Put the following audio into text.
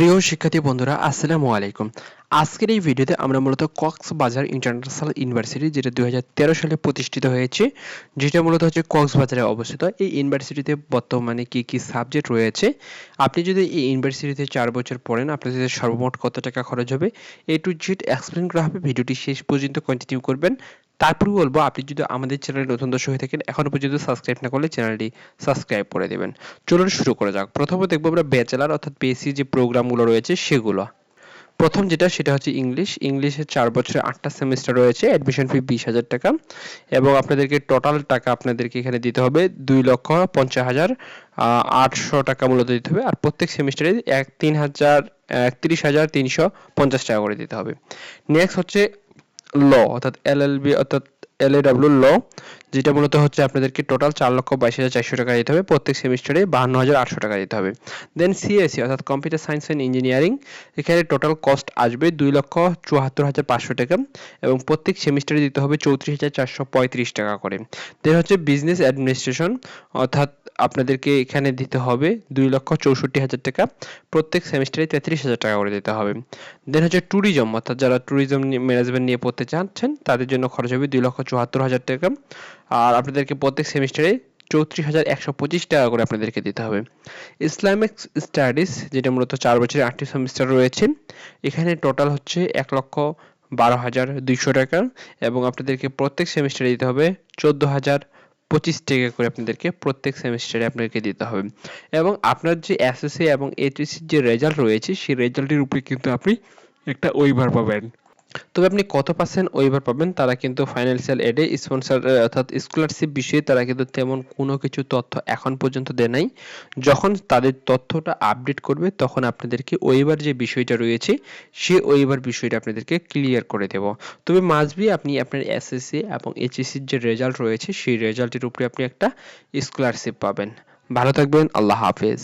প্রিয় শিক্ষার্থী বন্ধুরা আসসালামু আলাইকুম। আজকের এই ভিডিওতে আমরা মূলত কক্সবাজার ইন্টারন্যাশনাল ইউনিভার্সিটি যেটা 2013 সালে প্রতিষ্ঠিত হয়েছে, যেটা মূলত হচ্ছে কক্সবাজারে অবস্থিত। এই ইউনিভার্সিটিতে বর্তমানে কি কি সাবজেক্ট রয়েছে, আপনি যদি এই ইউনিভার্সিটিতে 4 বছর পড়েন আপনাদের সর্বমোট কত টাকা খরচ হবে, এ টু জেড এক্সপ্লেন করা হবে। ভিডিওটি শেষ পর্যন্ত কন্টিনিউ করবেন। তারপরে বলবো, আপনি যদি আমাদের চ্যানেলে নতুন দর্শক হয়ে থাকেন, এখনো পর্যন্ত সাবস্ক্রাইব না করলে চ্যানেলটি সাবস্ক্রাইব করে দেবেন। চলুন শুরু করা যাক। প্রথমে দেখবো আমরা ব্যাচেলার অর্থাৎ বেসিক যে প্রোগ্রামগুলো রয়েছে সেগুলো। প্রথম যেটা সেটা হচ্ছে ইংলিশে 4 বছরের 8টা সেমিস্টার রয়েছে, অ্যাডমিশন ফি 20,000 টাকা এবং আপনাদেরকে টোটাল টাকা আপনাদেরকে এখানে দিতে হবে 2,50,800 টাকা মূলত দিতে হবে। আর প্রত্যেক সেমিস্টারে 31,350 টাকা করে দিতে হবে। নেক্সট হচ্ছে ল অর্থাৎ এলএলবি অর্থাৎ এলএডব্লিউ ল, যেটা মূলত হচ্ছে আপনাদেরকে টোটাল 4,22,400 টাকা দিতে হবে, প্রত্যেক সেমিস্টারে 52,800 টাকা দিতে হবে। দেন সিএসসি অর্থাৎ কম্পিউটার সায়েন্স অ্যান্ড ইঞ্জিনিয়ারিং, এখানে টোটাল কস্ট আসবে 2,74,500 টাকা এবং প্রত্যেক সেমিস্টারে দিতে হবে 34,435 টাকা করে। দেন হচ্ছে বিজনেস অ্যাডমিনিস্ট্রেশন অর্থাৎ আপনাদেরকে এখানে দিতে হবে 2,64,000 টাকা, প্রত্যেক সেমিস্টারে 33,000 টাকা করে দিতে হবে। দেন হচ্ছে ট্যুরিজম অর্থাৎ যারা ট্যুরিজম ম্যানেজমেন্ট নিয়ে পড়তে চাচ্ছেন তাদের জন্য খরচ হবে 2,74,000 টাকা আর আপনাদেরকে প্রত্যেক সেমিস্টারে 34,125 টাকা করে আপনাদেরকে দিতে হবে। ইসলামিক স্টাডিজ যেটা মূলত 4 বছরের 8টি সেমিস্টার রয়েছে, এখানে টোটাল হচ্ছে 1,12,200 টাকা এবং আপনাদেরকে প্রত্যেক সেমিস্টারে দিতে হবে 14,025 টাকা করে আপনাদেরকে প্রত্যেক সেমিস্টারে আপনাদেরকে দিতে হবে। এবং আপনার যে এসএসসি এবং এইচএসসির যে রেজাল্ট রয়েছে সেই রেজাল্টের উপরে কিন্তু আপনি একটা ওয়েভার পাবেন। তবে আপনি কত পার্সেন্ট ওয়েভার পাবেন তারা কিন্তু ফাইন্যান্সিয়াল এডে স্পন্সর অর্থাৎ স্কলারশিপ বিষয়ে তারা কিন্তু তেমন কোনো কিছু তথ্য এখন পর্যন্ত দেয় নাই। যখন তাদের তথ্যটা আপডেট করবে তখন আপনাদেরকে ওয়েভার যে বিষয়টা রয়েছে সেই ওয়েভার বিষয়টা আপনাদেরকে ক্লিয়ার করে দেব। তবে মাস্ট বি আপনি আপনার এসএসসি এবং এইচএসসির যে রেজাল্ট রয়েছে সেই রেজাল্টের উপরে আপনি একটা স্কলারশিপ পাবেন। ভালো থাকবেন, আল্লাহ হাফেজ।